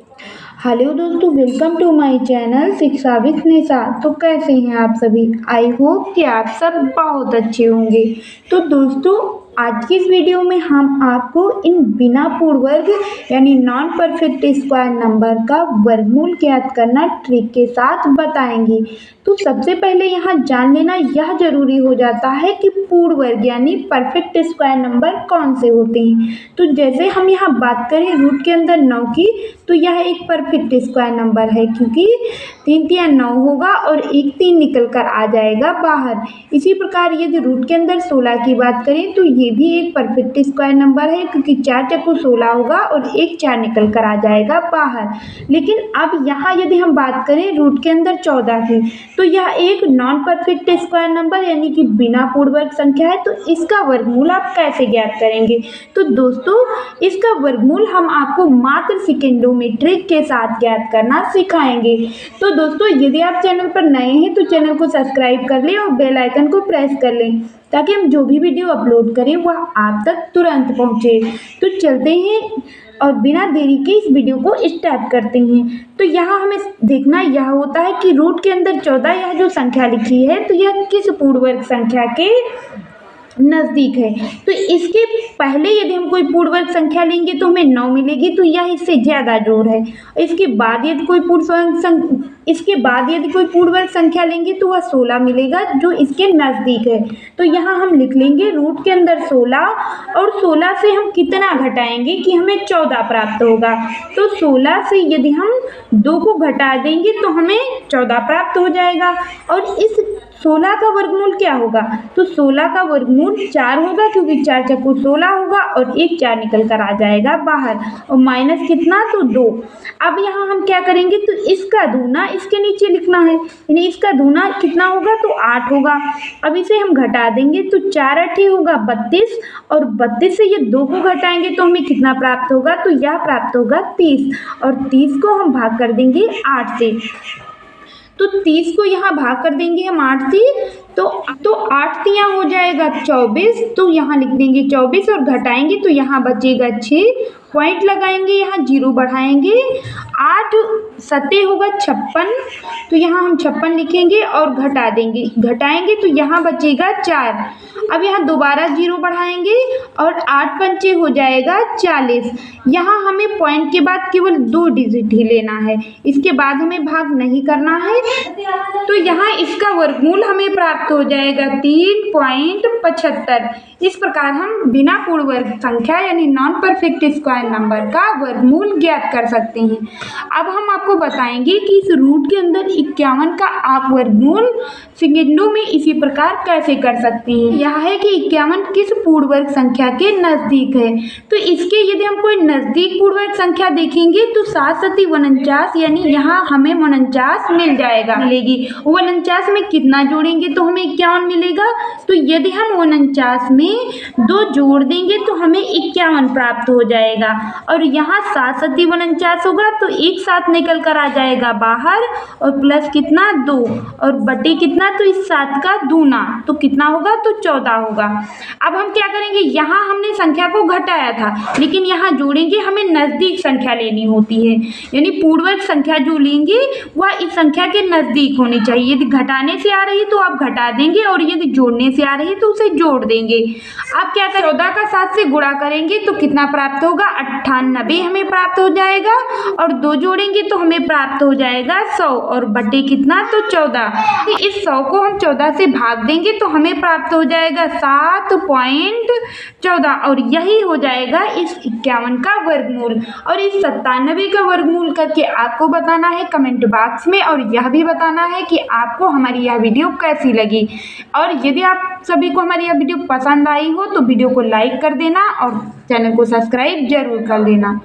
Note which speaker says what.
Speaker 1: Hello दोस्तों, welcome to my channel शिक्षा with निशा। तो कैसे हैं आप सभी? आई होप कि आप सब बहुत अच्छे होंगे। तो दोस्तों, आज की इस वीडियो में हम आपको इन बिना पूर्ण वर्ग यानी नॉन परफेक्ट स्क्वायर नंबर का वर्गमूल ज्ञात करना ट्रिक के साथ बताएंगे। तो सबसे पहले यहाँ जान लेना यह जरूरी हो जाता है कि पूर्ण वर्ग यानी परफेक्ट स्क्वायर नंबर कौन से होते हैं। तो जैसे हम यहाँ बात करें रूट के अंदर 9 की, तो यह एक परफेक्ट स्क्वायर नंबर है क्योंकि 3 तिया 9 होगा और एक 3 निकल कर आ जाएगा बाहर। इसी प्रकार यदि रूट के अंदर 16 की बात करें तो ये भी एक परफेक्ट स्क्वायर नंबर है क्योंकि 4 चक्कू 16 होगा और एक 4 निकल कर आ जाएगा बाहर। लेकिन अब यहाँ यदि हम बात करें रूट के अंदर 14 की, तो यह एक नॉन परफेक्ट स्क्वायर नंबर यानी कि बिना पूर्ण वर्ग संख्या है। तो इसका वर्गमूल आप कैसे ज्ञात करेंगे? तो दोस्तों, इसका वर्गमूल हम आपको मात्र सेकेंडों में ट्रिक के साथ ज्ञात करना सिखाएंगे। तो दोस्तों, यदि आप चैनल पर नए हैं तो चैनल को सब्सक्राइब कर लें और बेल आइकन को प्रेस कर लें ताकि हम जो भी वीडियो अपलोड करें वह आप तक तुरंत पहुंचे। तो चलते हैं और बिना देरी के इस वीडियो को स्टार्ट करते हैं। तो यहाँ हमें देखना यह होता है कि रूट के अंदर 14 यह जो संख्या लिखी है तो यह किस पूर्ण वर्ग संख्या के नज़दीक है। तो इसके पहले यदि हम कोई पूर्ण वर्ग संख्या लेंगे तो हमें 9 मिलेगी, तो यह इससे ज़्यादा जोड़ है। इसके बाद यदि कोई पूर्ण वर्ग संख्या लेंगे तो वह 16 मिलेगा जो इसके नज़दीक है। तो यहाँ हम लिख लेंगे रूट के अंदर 16 और 16 से हम कितना घटाएंगे कि हमें 14 प्राप्त होगा। तो 16 से यदि हम 2 को घटा देंगे तो हमें 14 प्राप्त हो जाएगा। और इस 16 का वर्गमूल क्या होगा? तो 16 का वर्गमूल 4 होगा क्योंकि 4 चक्कू 16 होगा और एक 4 निकल कर आ जाएगा बाहर और माइनस कितना? तो 2। अब यहाँ हम क्या करेंगे? तो इसका दूना इसके नीचे लिखना है, यानी इसका दूना कितना होगा? तो 8 होगा। अब इसे हम घटा देंगे तो 4 8 होगा 32 और 32 से ये 2 को घटाएंगे तो हमें कितना प्राप्त होगा? तो यह प्राप्त होगा 30 और 30 को हम भाग कर देंगे 8 से। तो 30 को यहाँ भाग कर देंगे हम 8 से, तो 8 तिया हो जाएगा 24। तो यहाँ लिख देंगे 24 और घटाएंगे तो यहाँ बचेगा 6। पॉइंट लगाएंगे, यहाँ 0 बढ़ाएंगे। 8 सत्ते होगा 56, तो यहाँ हम 56 लिखेंगे और घटा देंगे, घटाएंगे तो यहाँ बचेगा 4। अब यहाँ दोबारा 0 बढ़ाएंगे और 8 पंचे हो जाएगा 40। यहाँ हमें पॉइंट के बाद केवल 2 डिजिट ही लेना है, इसके बाद हमें भाग नहीं करना है। तो यहाँ इसका वर्गमूल हमें प्राप्त हो जाएगा 3.75। इस प्रकार हम बिना पूर्ण वर्ग संख्या यानी नॉन परफेक्ट स्क्वायर नंबर का वर्गमूल ज्ञात कर सकते हैं। अब हम आपको बताएंगे कि इस रूट के अंदर 51 का आप वर्गमूल सेकेंडों में इसी प्रकार कैसे कर सकते हैं। यह है कि 51 किस पूर्ण वर्ग संख्या के नज़दीक है। तो इसके यदि हम कोई नज़दीक पूर्ण वर्ग संख्या देखेंगे तो 7 7 49, यानी यहाँ हमें 49 मिलेगी। 49 में कितना जोड़ेंगे तो हमें 51 मिलेगा। तो यदि हम 49 में 2 जोड़ देंगे तो हमें 51 प्राप्त हो जाएगा। और यहाँ 7 7 49 होगा तो एक साथ निकल कर आ जाएगा बाहर और प्लस कितना? 2 और बटे कितना? तो इस 7 का दूना, तो कितना होगा? तो 14 होगा। अब हम क्या करेंगे? यहाँ हमने संख्या को घटाया था लेकिन यहाँ जोड़ेंगे, हमें नज़दीक संख्या लेनी होती है, यानी पूर्ण वर्ग संख्या जो लेंगे वह इस संख्या के नज़दीक होनी चाहिए। यदि घटाने से आ रही है तो आप घटा देंगे और यदि जोड़ने से आ रही है तो उसे जोड़ देंगे। आप क्या करें? 14 का 7 से गुणा करेंगे तो कितना प्राप्त होगा? 98 हमें प्राप्त हो जाएगा और 2 जोड़ेंगे तो हमें प्राप्त हो जाएगा 100 और बटे कितना? तो 14। इस 100 को हम 14 से भाग देंगे तो हमें प्राप्त हो जाएगा 7.14 और यही हो जाएगा इस 51 का वर्गमूल। और इस 97 का वर्गमूल करके आपको बताना है कमेंट बॉक्स में और यह भी बताना है कि आपको हमारी यह वीडियो कैसी लगी। और यदि आप सभी को हमारी यह वीडियो पसंद आई हो तो वीडियो को लाइक कर देना और चैनल को सब्सक्राइब जरूर कर लेना।